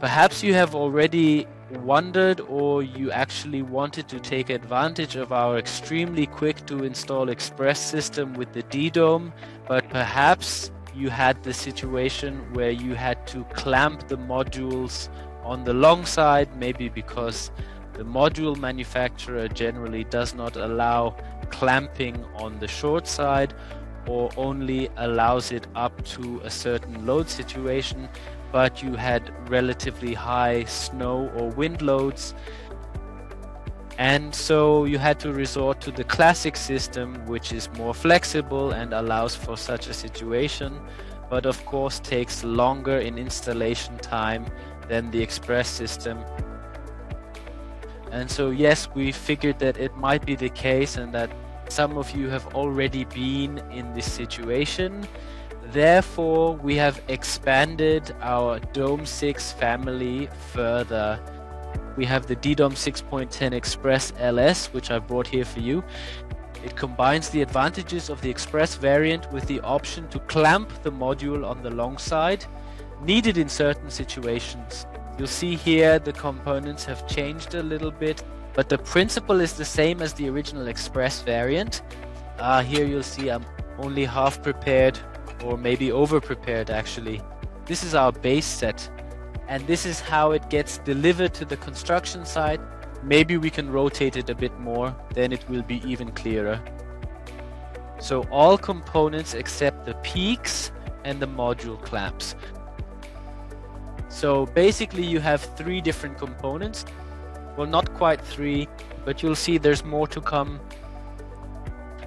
Perhaps you have already wondered, or you actually wanted to take advantage of our extremely quick to install Xpress system with the D-Dome, but perhaps you had the situation where you had to clamp the modules on the long side, maybe because the module manufacturer generally does not allow clamping on the short side, or only allows it up to a certain load situation, but you had relatively high snow or wind loads, and so you had to resort to the classic system, which is more flexible and allows for such a situation, but of course takes longer in installation time than the Xpress system. And so yes, we figured that it might be the case and that some of you have already been in this situation. Therefore, we have expanded our Dome 6 family further. We have the D-Dome 6.10 Xpress LS, which I brought here for you. It combines the advantages of the Xpress variant with the option to clamp the module on the long side, needed in certain situations. You'll see here the components have changed a little bit, but the principle is the same as the original Xpress variant. Here you'll see I'm only half prepared, or maybe over prepared actually. This is our base set, and this is how it gets delivered to the construction site. Maybe we can rotate it a bit more, then it will be even clearer. So all components except the peaks and the module clamps. So basically you have 3 different components. Well, not quite 3, but you'll see there's more to come.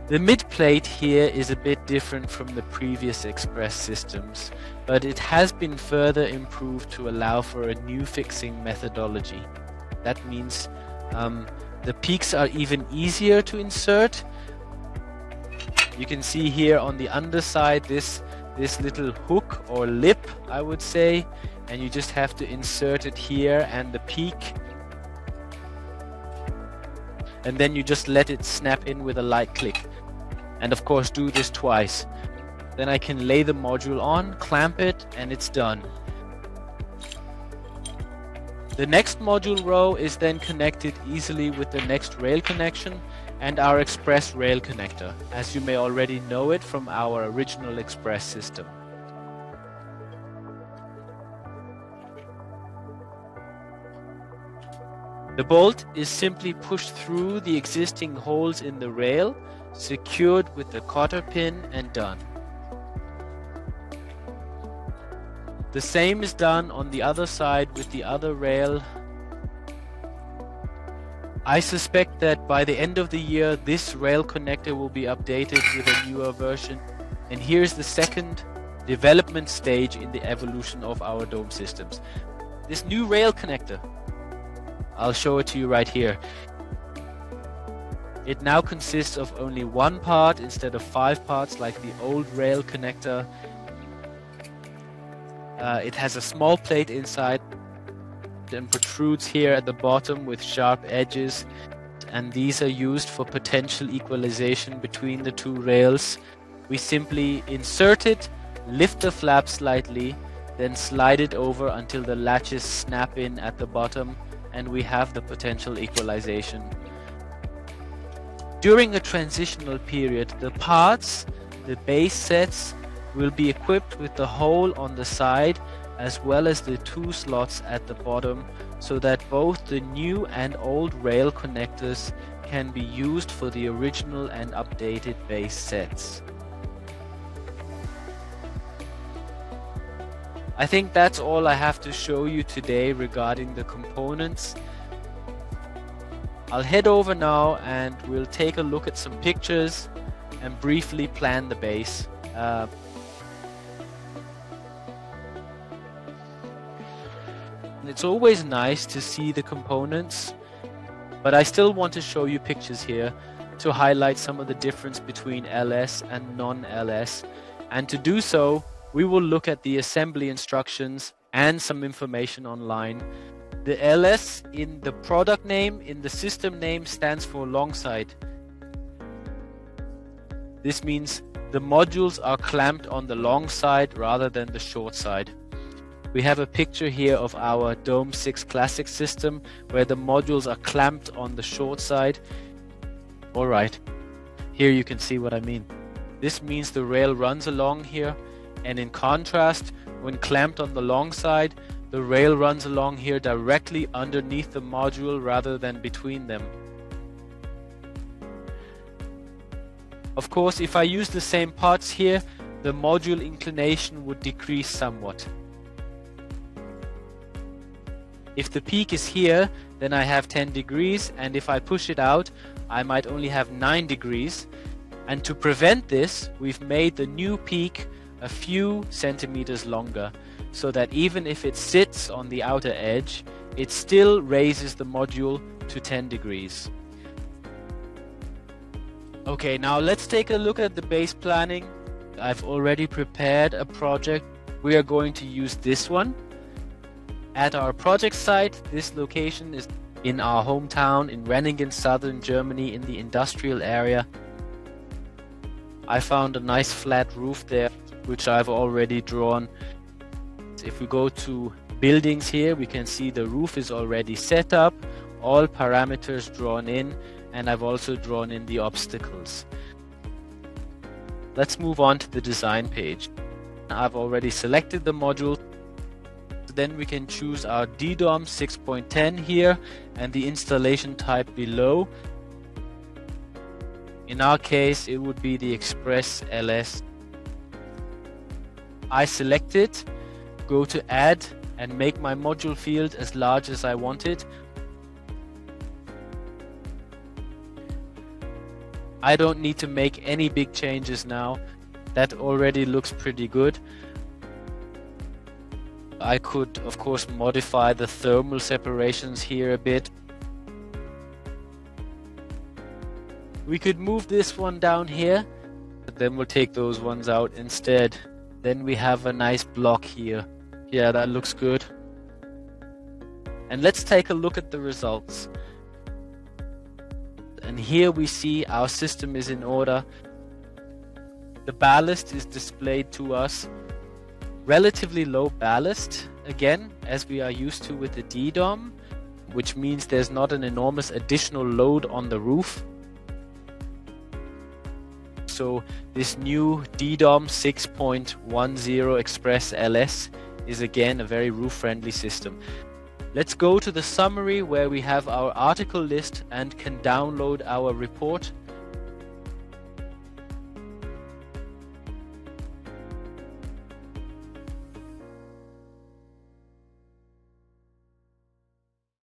The mid plate here is a bit different from the previous Xpress systems, but it has been further improved to allow for a new fixing methodology. That means the peaks are even easier to insert. You can see here on the underside this little hook or lip, I would say, and you just have to insert it here and the peak, and then you just let it snap in with a light click. And of course do this twice. Then I can lay the module on, clamp it, and it's done. The next module row is then connected easily with the next rail connection and our Xpress rail connector, as you may already know it from our original Xpress system. The bolt is simply pushed through the existing holes in the rail, secured with the cotter pin, and done. The same is done on the other side with the other rail. I suspect that by the end of the year this rail connector will be updated with a newer version, and here's the second development stage in the evolution of our dome systems. This new rail connector, I'll show it to you right here. It now consists of only 1 part instead of 5 parts like the old rail connector. It has a small plate inside and protrudes here at the bottom with sharp edges, and these are used for potential equalization between the 2 rails. We simply insert it, lift the flap slightly, then slide it over until the latches snap in at the bottom, and we have the potential equalization. During a transitional period, the parts, the base sets, will be equipped with the hole on the side as well as the 2 slots at the bottom, so that both the new and old rail connectors can be used for the original and updated base sets. I think that's all I have to show you today regarding the components. I'll head over now and we'll take a look at some pictures and briefly plan the base. It's always nice to see the components, but I still want to show you pictures here to highlight some of the difference between LS and non-LS. And to do so, we will look at the assembly instructions and some information online. The LS in the product name, in the system name, stands for long side. This means the modules are clamped on the long side rather than the short side. We have a picture here of our Dome 6 Classic system where the modules are clamped on the short side. Alright, here you can see what I mean. This means the rail runs along here, and in contrast, when clamped on the long side, the rail runs along here directly underneath the module rather than between them. Of course, if I use the same parts here, the module inclination would decrease somewhat. If the peak is here, then I have 10 degrees, and if I push it out, I might only have 9 degrees. And to prevent this, we've made the new peak a few centimeters longer, so that even if it sits on the outer edge, it still raises the module to 10 degrees. Okay, now let's take a look at the base planning. I've already prepared a project. We are going to use this one. At our project site, this location is in our hometown in Renningen, southern Germany, in the industrial area. I found a nice flat roof there, which I've already drawn. If we go to buildings here, we can see the roof is already set up, all parameters drawn in, and I've also drawn in the obstacles. Let's move on to the design page. I've already selected the module. Then we can choose our DDOM 6.10 here and the installation type below. In our case, it would be the Xpress LS. I select it, go to add, and make my module field as large as I want it. I don't need to make any big changes now. That already looks pretty good. I could, of course, modify the thermal separations here a bit. We could move this one down here, but then we'll take those ones out instead. Then we have a nice block here. Yeah, that looks good. And let's take a look at the results. And here we see our system is in order. The ballast is displayed to us. Relatively low ballast, again, as we are used to with the DDOM, which means there's not an enormous additional load on the roof. So this new DDOM 6.10 Xpress LS is again a very roof-friendly system. Let's go to the summary where we have our article list and can download our report.